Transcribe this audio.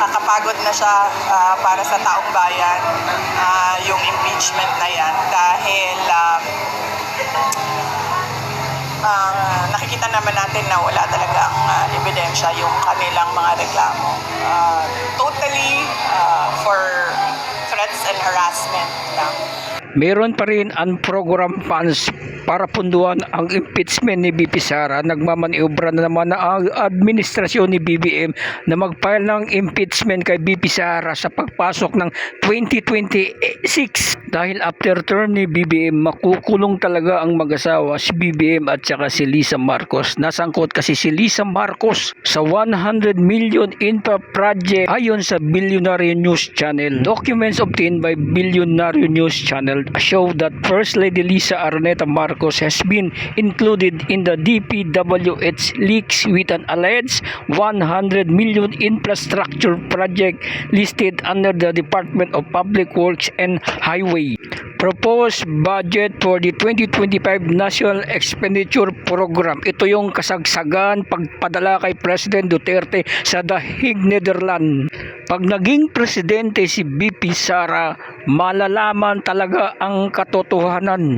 Nakakapagod na siya para sa taong bayan, yung impeachment na yan dahil nakikita naman natin na wala talagang ebidensya yung kanilang mga reklamo. Totally for threats and harassment lang. Meron pa rin ang program funds para punduhan ang impeachment ni VP Sara. Nagmamaniobra na naman ang administrasyon ni BBM na mag-file ng impeachment kay VP Sara sa pagpasok ng 2026. Dahil after term ni BBM, makukulong talaga ang mag-asawa, si BBM at saka si Lisa Marcos. Nasangkot kasi si Lisa Marcos sa 100 million infra project ayon sa Billionaire News Channel. Documents obtained by Billionaire News Channel show that First Lady Lisa Araneta Marcos has been included in the DPWH leaks with an alleged 100 million infrastructure project listed under the Department of Public Works and Highway. Proposed budget for the 2025 National Expenditure Program. Ito yung kasagsagan pagpadala kay President Duterte sa The Hague, Netherlands. Pag naging presidente si VP Sara, malalaman talaga ang katotohanan.